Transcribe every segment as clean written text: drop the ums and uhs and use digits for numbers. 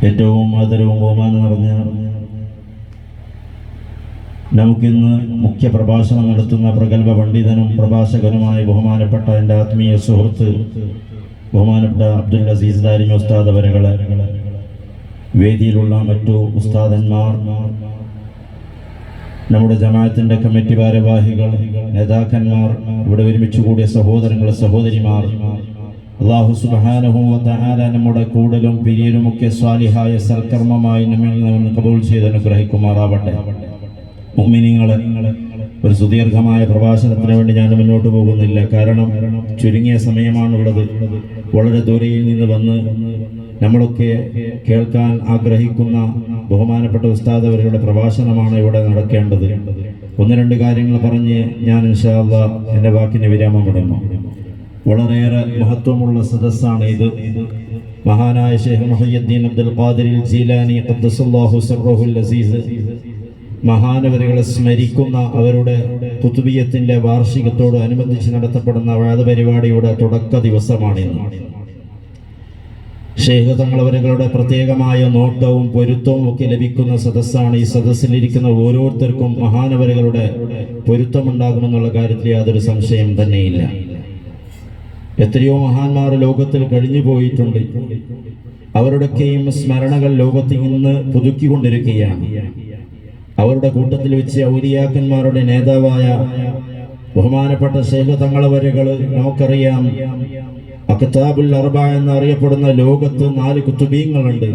ഏറ്റവും ആദരവും ബഹുമാനം നിറഞ്ഞ നമുക്കിന്ന് മുഖ്യ പ്രഭാഷണം നടത്തുന്ന പ്രഗത്ഭ പണ്ഡിതനും പ്രഭാഷകനുമായ ബഹുമാനപ്പെട്ട എൻ്റെ ആത്മീയ സുഹൃത്ത് ബഹുമാനപ്പെട്ട അബ്ദുൽ അസീസ് ദാരിമി ഉസ്താദ് അവരുകളെ, വേദിയിലുള്ള മറ്റു ഉസ്താദന്മാർ, നമ്മുടെ ജമാഅത്തിന്റെ കമ്മിറ്റി ഭാരവാഹികൾ, നേതാക്കന്മാർ, ഇവിടെ ഒരുമിച്ച് കൂടിയ സഹോദരങ്ങൾ, സഹോദരിമാർ, അല്ലാഹു സുബ്ഹാനഹു വ തആല നമ്മുടെ കൂടലും പിരിയലുമൊക്കെ സ്വാലിഹായ സൽക്കർമ്മമായി നമ്മിൽ നിന്ന് കബൂൽ ചെയ്ത് അനുഗ്രഹിക്കുമാറാവട്ടെ. മുഅ്മിനീങ്ങളെ, ഒരു സുദീർഘമായ പ്രഭാഷണത്തിന് വേണ്ടി ഞാൻ മുന്നോട്ട് പോകുന്നില്ല. കാരണം ചുരുങ്ങിയ സമയമാണുള്ളത്. വളരെ ദൂരയിൽ നിന്ന് വന്ന് നമ്മളൊക്കെ കേൾക്കാൻ ആഗ്രഹിക്കുന്ന ബഹുമാനപ്പെട്ട ഉസ്താദ് അവരുടെ പ്രഭാഷണമാണ് ഇവിടെ നടക്കേണ്ടത്. ഒന്ന് രണ്ട് കാര്യങ്ങൾ പറഞ്ഞ് ഞാൻ ഇൻഷാ അല്ലാഹ് എൻ്റെ വാക്കിന് വിരാമമിടുന്നു. വളരെയേറെ മഹത്വമുള്ള സദസ്സാണ് ഇത്. മഹാനായ ശൈഖ് മുഹയ്യിദ്ദീൻ അബ്ദുൽ ഖാദിർ ജീലാനി ഖദ്ദസല്ലാഹു സിർറഹുൽ അസീസ് മഹാനവരുകളെ സ്മരിക്കുന്ന അവരുടെ ഖുതുബിയത്തിന്റെ വാർഷികത്തോട് അനുബന്ധിച്ച് നടത്തപ്പെടുന്ന വാദ പരിപാടിയുടെ തുടക്ക ദിവസമാണിന്ന്. ശൈഖ് തങ്ങളവരുടെ പ്രത്യേകമായ നോട്ടവും പൊരുത്തവും ഒക്കെ ലഭിക്കുന്ന സദസ്സാണ്. ഈ സദസ്സിലിരിക്കുന്ന ഓരോരുത്തർക്കും മഹാനവരുകളുടെ പൊരുത്തമുണ്ടാകുമെന്നുള്ള കാര്യത്തിൽ യാതൊരു സംശയം തന്നെയില്ല. എത്രയോ മഹാന്മാർ ലോകത്തിൽ കഴിഞ്ഞു പോയിട്ടുണ്ട്. അവരുടെയൊക്കെയും സ്മരണകൾ ലോകത്ത് ഇന്ന് പുതുക്കിക്കൊണ്ടിരിക്കുകയാണ്. അവരുടെ കൂട്ടത്തിൽ വെച്ച് ഔലിയാക്കന്മാരുടെ നേതാവായ ബഹുമാനപ്പെട്ട ശൈഖ് തങ്ങളവരുകൾ, നമുക്കറിയാം, അഖ്താബുൽ അർബ എന്നറിയപ്പെടുന്ന ലോകത്ത് 4 കുത്തുബീങ്ങളുണ്ട്.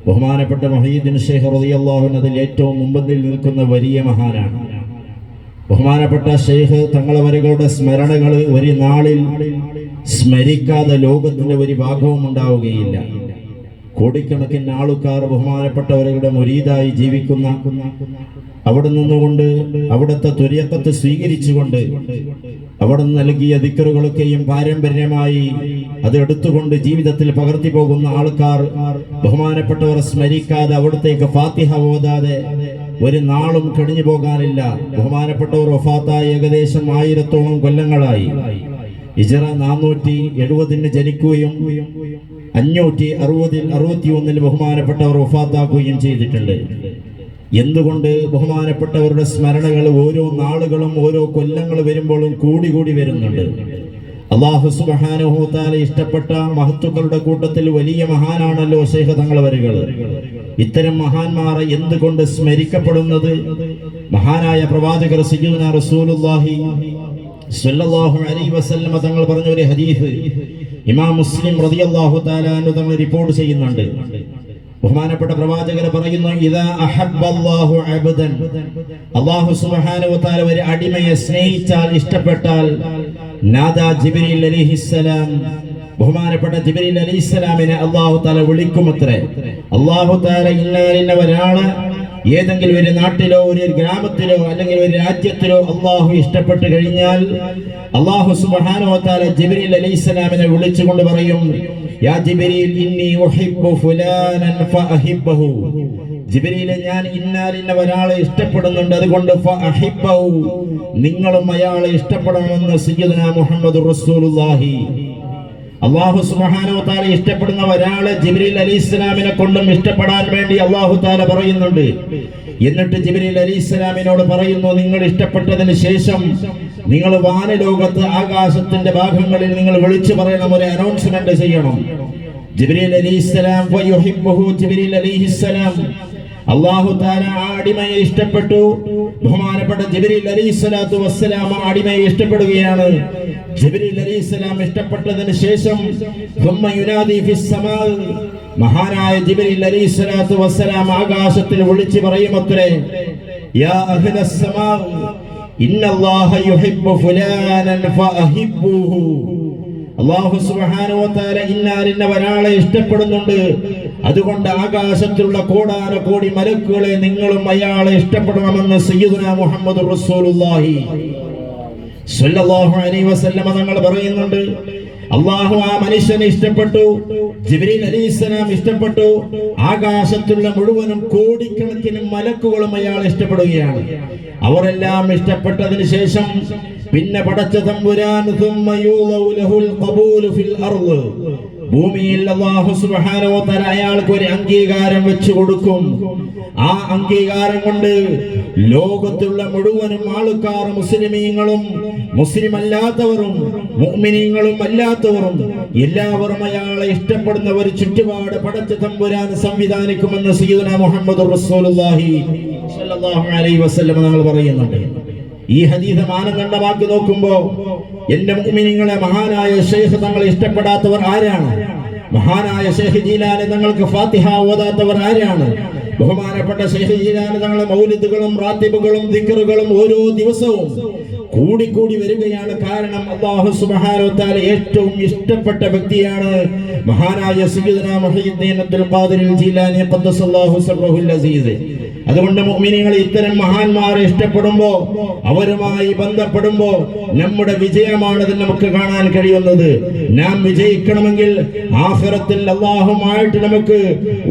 ബഹുമാനപ്പെട്ട മുഹയ്യിദ്ദീൻ ശൈഖ് റളിയല്ലാഹു അൻഹു അതിൽ ഏറ്റവും മുമ്പിൽ നിൽക്കുന്ന വലിയ മഹാനാണ്. ബഹുമാനപ്പെട്ട ശൈഖ് തങ്ങളവരുകളുടെ സ്മരണകൾ ഒരു നാളിൽ സ്മരിക്കാതെ ലോകത്തിന്റെ ഒരു ഭാഗവും ഉണ്ടാവുകയില്ല. കോടിക്കണക്കിന് ആൾക്കാർ ബഹുമാനപ്പെട്ടവരുടെ മുരീദായി ജീവിക്കുന്ന, അവിടെ നിന്നുകൊണ്ട് അവിടുത്തെ തുര്യക്കത്ത് സ്വീകരിച്ചുകൊണ്ട് അവിടെ നൽകിയ ദിക്റുകളൊക്കെയും പാരമ്പര്യമായി അത് എടുത്തുകൊണ്ട് ജീവിതത്തിൽ പകർത്തി പോകുന്ന ആൾക്കാർ ബഹുമാനപ്പെട്ടവരെ സ്മരിക്കാതെ അവിടത്തേക്ക് ഫാത്തിഹ ഓതാതെ ഒരു നാളും കഴിഞ്ഞു പോകാനില്ല. ബഹുമാനപ്പെട്ടവർ വഫാത്തായി ഏകദേശം 1000ഓളം കൊല്ലങ്ങളായി. ഹിജ്റ 470 ജനിക്കുകയും 561 ബഹുമാനപ്പെട്ടവർ വഫാത്താക്കുകയും ചെയ്തിട്ടുണ്ട്. എന്തുകൊണ്ട്? ബഹുമാനപ്പെട്ടവരുടെ സ്മരണകൾ ഓരോ നാളുകളും ഓരോ കൊല്ലങ്ങൾ വരുമ്പോഴും കൂടി വരുന്നുണ്ട്. അല്ലാഹു സുബ്ഹാനഹു വ തആല ഇഷ്ടപ്പെട്ട മഹത്തുക്കളുടെ കൂട്ടത്തിൽ വലിയ മഹാനാണല്ലോ ശൈഖ് തങ്ങളവരുകൾ. ഇത്തരം മഹാന്മാർ എന്തുകൊണ്ട് സ്മരിക്കപ്പെടുന്നത്? മഹാനായ പ്രവാചകർ സയ്യിദുനാ റസൂലുള്ളാഹി സ്വല്ലല്ലാഹു അലൈഹി വസല്ലം തങ്ങൾ പറഞ്ഞ ഒരു ഹദീസ് ഇമാം മുസ്ലിം റളിയല്ലാഹു തആല അൻഹു തങ്ങൾ റിപ്പോർട്ട് ചെയ്യുന്നുണ്ട്. ബഹുമാനപ്പെട്ട പ്രവാചകർ പറയുന്നു, ഇദാ അഹബ്ബല്ലാഹു അബ്ദൻ, അല്ലാഹു സുബ്ഹാനഹു വ തആല ഒരു അടിമയെ സ്നേഹിച്ചാൽ, ഇഷ്ടപ്പെട്ടാൽ, നാദാ ജിബ്രീൽ അലൈഹിസ്സലാം, ബഹുമാനപ്പെട്ട ജിബ്രീൽ അലൈഹിസ്സലാമിനെ അല്ലാഹു തആല വിളിക്കുമത്രേ. അല്ലാഹു തആല ഇന്ന ഒരാള് ഏതെങ്കിലും ഒരു നാട്ടിലോ ഒരു ഗ്രാമത്തിലോ അല്ലെങ്കിൽ ഒരു രാജ്യത്തിലോ അല്ലാഹു ഇഷ്ടപ്പെട്ട് കഴിഞ്ഞാൽ അല്ലാഹു സുബ്ഹാനഹു വ തആല ജിബ്രീൽ അലൈഹിസ്സലാമിനെ വിളിച്ചുകൊണ്ട് പറയും, യാ ജിബ്രീൽ ഇന്നി ഉഹിബ്ബു ഫുലാനൻ ഫഅഹിബ്ബഹു, ജിബ്രീലെ ഞാൻ ഇന്ന ഒരാളെ ഇഷ്ടപ്പെടുന്നുണ്ട്, അതുകൊണ്ട് ഫഅഹിബ്ബഹു, നിങ്ങളും അയാളെ ഇഷ്ടപ്പെടണമെന്ന് സയ്യിദുനാ മുഹമ്മദുർ റസൂലുള്ളാഹി. അല്ലാഹു സുബ്ഹാനഹു വ തആല ഇഷ്ടപ്പെടുന്ന ഒരാളെ ജിബ്രീൽ അലൈഹിസ്സലാമിനെ കൊണ്ടും ഇഷ്ടപ്പെടാൻ വേണ്ടി അല്ലാഹു തആല പറയുന്നുണ്ട്. എന്നിട്ട് ജിബ്രീൽ അലൈഹിസ്സലാമിനോട് പറയുന്നു, നിങ്ങൾ ഇഷ്ടപ്പെട്ടതിന് ശേഷം നിങ്ങൾ വാനലോകത്ത് ആകാശത്തിന്റെ ഭാഗങ്ങളിൽ നിങ്ങൾ വിളിച്ചു പറയണം, ഒരു അനൗൺസ്മെന്റ് ചെയ്യണം. ജിബ്രീൽ അലൈഹിസ്സലാം വയുഹിബ്ബുഹു, ജിബ്രീൽ അലൈഹിസ്സലാം അല്ലാഹു തആല ആ അടിമയെ ഇഷ്ടപ്പെട്ടു. ബഹുമാനപ്പെട്ട ജിബ്രീൽ അലൈഹിസ്സലാത്തു വസ്സലാം ആ അടിമയെ ഇഷ്ടപ്പെടുകയാണ്. ജിബ്രീൽ അലൈഹിസ്സലാം ഇഷ്ടപ്പെട്ടതിന് ശേഷം ثم ينادي في السماء, മഹാനായ ജിബ്രീൽ അലൈഹിസ്സലാത്തു വസ്സലാം ആകാശത്തിൽ വിളിച്ചു പറയുമത്രേ, യാ അഹ്ലസ് സമാ ഇന്നല്ലാഹ യുഹിബ്ബു ഫുലാനൻ ഫഅഹിബ്ബുഹു, അല്ലാഹു സുബ്ഹാനഹു വ തആല ഇന്ന ഒരാളെ ഇഷ്ടപ്പെടുന്നുണ്ട്, അതുകൊണ്ട് ആകാശത്തിലുള്ള കോടാനകോടി മലക്കുകളെ നിങ്ങളും അയാളെ ഇഷ്ടപ്പെടണമെന്ന് സയ്യിദുനാ മുഹമ്മദുർ റസൂലുള്ളാഹി സ്വല്ലല്ലാഹു അലൈഹി വസല്ലം തങ്ങൾ പറയുന്നുണ്ട്. അല്ലാഹു ആ മനുഷ്യനെ ഇഷ്ടപ്പെട്ടു, ജിബ്രീൽ അലൈഹിസ്സലാം ഇഷ്ടപ്പെട്ടു, ആകാശത്തുള്ള മുഴുവനും കോടിക്കണക്കിന് മലക്കുകളും അയാളെ ഇഷ്ടപ്പെടുകയാണ്. അവരെല്ലാം ഇഷ്ടപ്പെട്ടതിന് ശേഷം പിന്നെ പടച്ച തമ്പുരാൻ ثم يولو له القبول في الارض, ഭൂമിയിൽ അല്ലാഹു സുബ്ഹാനഹു വ തആല അയാൾക്ക് ഒരു അംഗീകാരം വെച്ചു കൊടുക്കും. ആ അംഗീകാരം കൊണ്ട് ലോകത്തുള്ള മുഴുവനും ആൾക്കാർ, മുസ്ലിമീങ്ങളും മുസ്ലിം അല്ലാത്തവരും മുഅ്മിനീങ്ങളും അല്ലാത്തവരും എല്ലാവരും അയാളെ ഇഷ്ടപ്പെടുന്ന ഒരു ചുറ്റുപാട് പടച്ച തമ്പുരാൻ സംവിധാനിക്കുമെന്ന് സയ്യിദുനാ മുഹമ്മദുർ റസൂലുള്ളാഹി സ്വല്ലല്ലാഹു അലൈഹി വസല്ലം തങ്ങൾ പറയുന്നുണ്ട്. ഈ ഹദീസ് മാനദണ്ഡമാക്കി നോക്കുമ്പോ എന്റെ മുഅ്മിനീങ്ങളെ, മഹാനായ ശൈഖ് തങ്ങളെ ഇഷ്ടപ്പെടാത്തവർ ആരാണ്? മഹാനായ ശൈഖ് ജീലാനി തങ്ങൾക്ക് ഫാത്തിഹ ഓതാത്തവർ ആരാണ്? ബഹുമാനപ്പെട്ട ശൈഖ് ജീലാനി തങ്ങളെ മൗലിദുകളും റാത്തിബുകളും ദിക്റുകളും ഓരോ ദിവസവും കൂടിക്കൂടി വരികയാണ്. കാരണം അല്ലാഹു സുബ്ഹാനഹു വ തആല ഏറ്റവും ഇഷ്ടപ്പെട്ട വ്യക്തിയാണ് മഹാനായ സയ്യിദുനാ മുഹയ്യിദ്ദീൻ അബ്ദുൽ ഖാദിർ ജീലാനി ഖദ്ദസല്ലാഹു സിർറഹുൽ അസീസ്. അതുകൊണ്ട് മുഅ്മിനീങ്ങൾ ഇത്തരം മഹാന്മാരെ ഇഷ്ടപ്പെടുമ്പോ, അവരുമായി ബന്ധപ്പെടുമ്പോ നമ്മുടെ വിജയമാണത് നമുക്ക് കാണാൻ കഴിയുന്നത്. നാം വിജയിക്കണമെങ്കിൽ, ആഖിറത്തിൽ അല്ലാഹുമായിട്ട് നമുക്ക്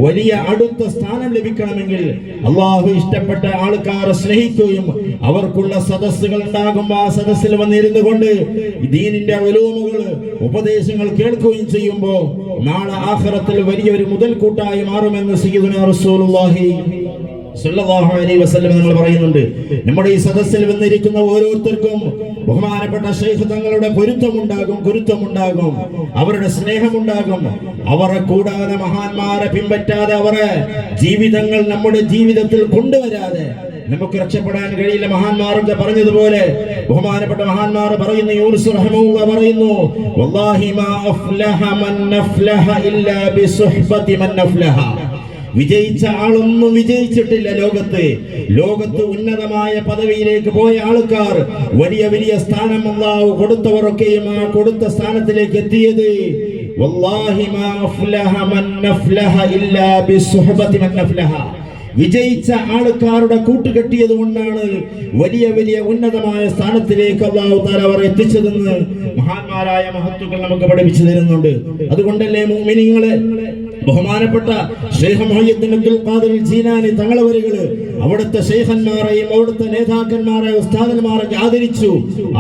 വലിയ അടുത്ത സ്ഥാനം ലഭിക്കണമെങ്കിൽ, അല്ലാഹു ഇഷ്ടപ്പെട്ട ആൾക്കാരെ സ്നേഹിക്കുകയും അവർക്കുള്ള സദസ്സുകൾ ഉണ്ടാകുമ്പോൾ ആ സദസ്സിൽ വന്നിരുന്നു കൊണ്ട് ദീനിന്റെ ഉലൂമുകൾ, ഉപദേശങ്ങൾ കേൾക്കുകയും ചെയ്യുമ്പോൾ നാളെ ആഖിറത്തിൽ വലിയൊരു മുതൽക്കൂട്ടായി മാറുമെന്ന് സയ്യിദുനാ റസൂലുള്ളാഹി സല്ലല്ലാഹു അലൈഹി വസല്ലം നമ്മൾ പറയുന്നുണ്ട്. നമ്മുടെ ഈ സദസ്സിൽ വന്നിരിക്കുന്ന ഓരോരുത്തർക്കും ബഹുമാനപ്പെട്ട ശൈഖ് തങ്ങളുടെ പൊരുത്തമുണ്ടാകും, അവരുടെ സ്നേഹമുണ്ടാകും. അവരെ കൂടാതെ, മഹാന്മാരെ പിൻപറ്റാതെ, അവരെ ജീവിതങ്ങൾ നമ്മുടെ ജീവിതത്തിൽ കൊണ്ടുവരാതെ നമുക്ക് രക്ഷപ്പെടാൻ കഴിയില്ല. മഹാന്മാരൊക്കെ പറഞ്ഞതുപോലെ, ബഹുമാനപ്പെട്ട മഹാന്മാർ പറയുന്നു, യൂനുസ് റഹിമഹുല്ലാഹ് പറയുന്നു, വല്ലാഹി മാ അഫ്ലഹ മൻ അഫ്ലഹ ഇല്ലാ ബിസുഹ്ബതി മൻ അഫ്ലഹ. വിജയിച്ച ആളൊന്നും വിജയിച്ചിട്ടില്ല ലോകത്ത് ഉന്നതമായ പദവിയിലേക്ക് പോയ ആൾക്കാർ, വലിയ വലിയ സ്ഥാനം അല്ലാഹു കൊടുത്തവരൊക്കെയും ആ കൊടുത്ത സ്ഥാനത്തിലേക്ക് എത്തിയത് വല്ലാഹി മാ അഫ്ലഹ മൻ അഫ്ലഹ ഇല്ലാ ബിസുഹ്ബതി മൻ അഫ്ലഹ. വിജയിച്ച ആൾക്കാരുടെ കൂട്ടുകെട്ടിയത് കൊണ്ടാണ് വലിയ വലിയ ഉന്നതമായ സ്ഥാനത്തിലേക്ക് അല്ലാഹു തആല അവരെ എത്തിച്ചതെന്ന് മഹാന്മാരായ മഹത്തുക്കൾ നമുക്ക് പഠിപ്പിച്ചു തരുന്നുണ്ട്. അതുകൊണ്ടല്ലേ മുഅ്മിനീങ്ങളെ, ബഹുമാനപ്പെട്ട ശൈഖ് മുഹയ്യിദ്ദീൻ അബ്ദുൽ ഖാദിർ ജീലാനി തങ്ങളവരുകള് അവിടുത്തെ ശൈഖന്മാരെയും അവിടുത്തെ നേതാക്കന്മാരെയും ഉസ്താദന്മാരെയും ആദരിച്ചു.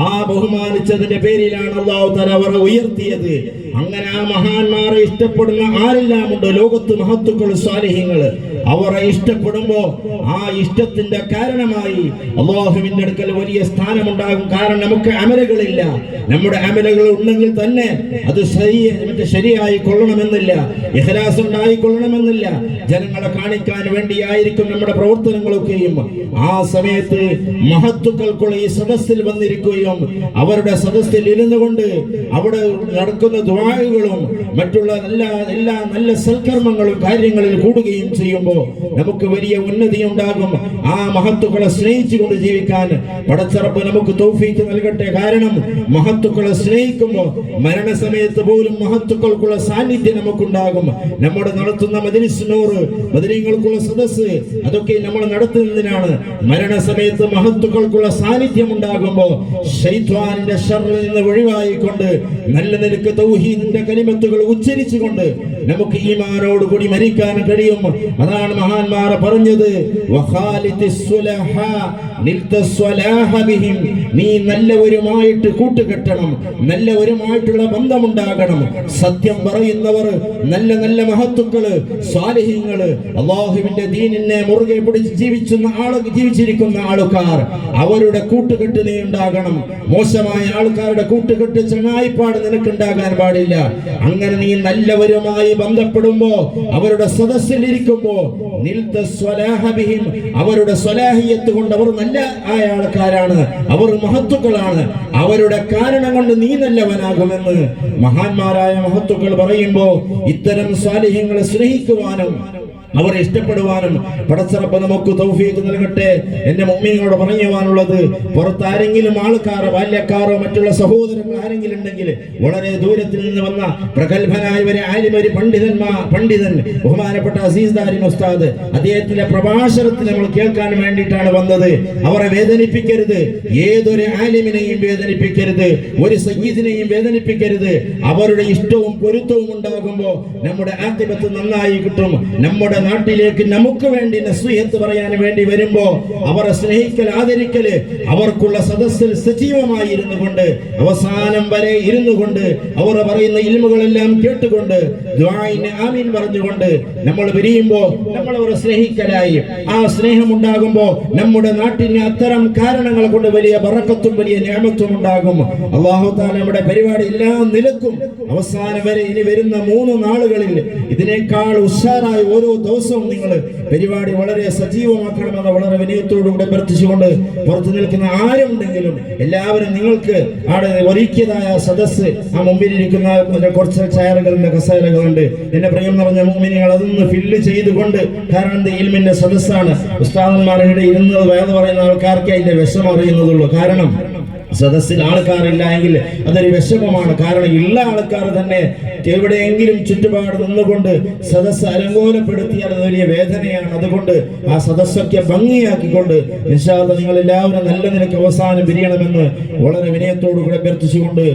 ആ ബഹുമാനിച്ചതിന്റെ പേരിലാണ് അല്ലാഹു തആല അവരെ ഉയർത്തിയത്. അങ്ങനെ ആ മഹാന്മാരെ ഇഷ്ടപ്പെടുന്ന ആരെല്ലാം ഉണ്ട് ലോകത്ത്, മഹത്തുക്കൾ, സ്വാലിഹീങ്ങള്, അവരെ ഇഷ്ടപ്പെടുമ്പോ ആ ഇഷ്ടത്തിന്റെ കാരണമായി അല്ലാഹുവിന്റെ അടുക്കൽ വലിയ സ്ഥാനമുണ്ടാകും. കാരണം നമുക്ക് അമലുകളില്ല. നമ്മുടെ അമലുകൾ ഉണ്ടെങ്കിൽ തന്നെ അത് ശരിയായി കൊള്ളണമെന്നില്ല, ഇഖ്ലാസ് ഉണ്ടായിക്കൊള്ളണമെന്നില്ല. ജനങ്ങളെ കാണിക്കാൻ വേണ്ടിയായിരിക്കും നമ്മുടെ പ്രവർത്തനങ്ങളൊക്കെയും. ആ സമയത്ത് മഹത്തുക്കൾക്കുള്ള ഈ സദസ്സിൽ വന്നിരിക്കുകയും അവരുടെ സദസ്സിൽ ഇരുന്നു കൊണ്ട് അവിടെ നടക്കുന്ന ദുആകളും മറ്റുള്ള എല്ലാ നല്ല സൽക്കർമ്മങ്ങളും കാര്യങ്ങളിൽ കൂടുകയും ചെയ്യുമ്പോൾ നമുക്ക് വലിയ ഉന്നതി ഉണ്ടാകും. ആ മഹത്തുക്കളെ സ്നേഹിച്ചുകൊണ്ട് ജീവിക്കാൻ പടച്ചറബ് നമുക്ക് തൗഫീഖ് നൽകട്ടെ. കാരണം മഹത്തുക്കളെ സ്നേഹിക്കുമ്പോൾ മരണസമയത്ത് പോലും മഹത്തുക്കൾക്കുള്ള സാന്നിധ്യം നമുക്കുണ്ടാകും. നമ്മുടെ നടത്തുന്ന മജ്‌ലിസ് നൂർ, ബദരീങ്ങൾക്കുള്ള സദസ്സ്, അതൊക്കെ നമ്മൾ നടത്തുന്നതിനാണ്. മരണസമയത്ത് മഹത്തുക്കൾക്കുള്ള സാന്നിധ്യം ഉണ്ടാകുമ്പോൾ ശൈത്വാനിന്റെ ശർറിൽ നിന്ന് ഒഴിവായിക്കൊണ്ട് നല്ല നിലക്ക് തൗഹീദിന്റെ കലിമത്തുകൾ ഉച്ചരിച്ചുകൊണ്ട് നമുക്ക് ഈമാനോട് കൂടി മരിക്കാൻ കഴിയും. അതാണ് മഹാന്മാർ പറഞ്ഞത്, നീ നല്ലവരുമായിട്ട് കൂട്ടുകെട്ടണം, നല്ലവരുമായിട്ടുള്ള ബന്ധമുണ്ടാകണം. സത്യം പറയുന്നവർ, നല്ല നല്ല മഹത്തുക്കള്, സ്വാലിഹീങ്ങള്, അല്ലാഹുവിന്റെ ദീനിനെ മുറുകെ പിടിച്ച് ജീവിച്ചിരിക്കുന്ന ആൾക്കാർ, അവരുടെ കൂട്ടുകെട്ട് നീ ഉണ്ടാകണം. മോശമായ ആൾക്കാരുടെ കൂട്ടുകെട്ട്, ചങ്ങായിപ്പാട് നിനക്കുണ്ടാകാൻ പാടില്ല. അങ്ങനെ നീ നല്ലവരുമായി ബന്ധപ്പെടുമ്പോ, അവരുടെ സദസ്സിൽ ഇരിക്കുമ്പോ അവരുടെ സ്വലാഹിയത്ത് കൊണ്ട് അവർ നല്ല ആയ ആൾക്കാരാണ്, അവർ മഹത്തുക്കളാണ്, അവരുടെ കാരണം കൊണ്ട് നീ നല്ലവനാകുമെന്ന് മഹാന്മാരായ മഹത്തുക്കൾ പറയുമ്പോ ഇത്തരം സ്വാലിഹ്യങ്ങളെ സ്നേഹിക്കുവാനും അവരെ ഇഷ്ടപ്പെടുവാനും പടച്ചറബ് നമുക്ക് തൗഫീഖ് നൽകട്ടെ. എന്റെ മുഅ്മിനീങ്ങളോട് പറയുവാനുള്ളത്, പുറത്താരെങ്കിലും ആൾക്കാരോ ബാല്യക്കാരോ മറ്റുള്ള സഹോദരങ്ങൾ ആരെങ്കിലും ഉണ്ടെങ്കിൽ, വളരെ ദൂരത്തിൽ നിന്ന് വന്ന പ്രഗത്ഭനായ ഒരു ആലിം, ഒരു പണ്ഡിതൻ ബഹുമാനപ്പെട്ട അസീസ് ദാരിൻ ഉസ്താദ്, അദ്ദേഹത്തിന്റെ പ്രഭാഷണത്തിൽ നമ്മൾ കേൾക്കാൻ വേണ്ടിയിട്ടാണ് വന്നത്. അവരെ വേദനിപ്പിക്കരുത്, ഏതൊരു ആലിമിനെയും വേദനിപ്പിക്കരുത്, ഒരു സയ്യിദിനെയും വേദനിപ്പിക്കരുത്. അവരുടെ ഇഷ്ടവും പൊരുത്തവും ഉണ്ടാകുമ്പോൾ നമ്മുടെ ആഖിബത്ത് നന്നായി കിട്ടും. നമ്മുടെ നമ്മുടെ നാട്ടിലേക്ക് നമുക്ക് വേണ്ടി നസീഹത്ത് പറയാൻ വേണ്ടി വരുമ്പോ അവരെ സ്നേഹിക്കൽ, ആദരിക്കല്, അവർക്കുള്ള സദസ്സിൽ സജീവമായി ഇരുന്നു കൊണ്ട് അവസാനം വരെ ഇരുന്നു കൊണ്ട് അവർ പറയുന്ന ഇൽമുകളെല്ലാം കേട്ടുകൊണ്ട് ദുആഇന് ആമീൻ പറഞ്ഞുകൊണ്ട് നമ്മൾ പിരിയുമ്പോ നമ്മൾ അവരെ സ്നേഹിക്കലായി. ആ സ്നേഹം ഉണ്ടാകുമ്പോ നമ്മുടെ നാട്ടിന് അത്തരം കാരണങ്ങൾ കൊണ്ട് വലിയ ബറക്കത്തും വലിയ നിഅമത്തും ഉണ്ടാകും. അല്ലാഹു തആല നമ്മുടെ പരിപാടി എല്ലാം നിലക്കും. അവസാനം വരെ ഇനി വരുന്ന 3 നാളുകളിൽ ഇതിനേക്കാൾ ഉഷാറായി ഓരോ ദിവസവും നിങ്ങൾ പരിപാടി വളരെ സജീവമാക്കണമെന്ന് വളരെ വിനയത്തോടുകൂടെ അഭ്യർത്ഥിച്ചുകൊണ്ട് പുറത്തു നിൽക്കുന്ന ആരുണ്ടെങ്കിലും എല്ലാവരും നിങ്ങൾക്ക് അവിടെ ഒരുക്കിയതായ സദസ്സ്, ആ മുമ്പിലിരിക്കുന്ന കുറച്ച് ചെയറുകളുണ്ട്, കസേരകളുണ്ട്, എന്റെ പ്രിയം നിറഞ്ഞ മുഅ്മിനീങ്ങൾ അതൊന്ന് ഫില്ല് ചെയ്തുകൊണ്ട്, കാരണം ഇത് ഇൽമിന്റെ സദസ്സാണ്. ഉസ്താദന്മാരുടെ ഇരുന്നത് വേദ പറയുന്ന ആൾക്കാർക്ക് അതിന്റെ വിഷമം അറിയുന്നതുള്ളൂ. കാരണം സദസ്സിൽ ആൾക്കാരില്ല എങ്കിൽ അതൊരു വിഷമമാണ്. കാരണം ഉള്ള ആൾക്കാർ തന്നെ എവിടെയെങ്കിലും ചുറ്റുപാട് നിന്നുകൊണ്ട് സദസ്സ് അലങ്കോലപ്പെടുത്തിയാൽ അത് വലിയ വേദനയാണ്. അതുകൊണ്ട് ആ സദസ്സൊക്കെ ഭംഗിയാക്കിക്കൊണ്ട് ഇൻഷാ അല്ലാഹ് നിങ്ങൾ എല്ലാവരും നല്ല നിലയ്ക്ക് അവസാനം പിരിയണമെന്ന് വളരെ വിനയത്തോടു കൂടെ അഭ്യർത്ഥിച്ചുകൊണ്ട്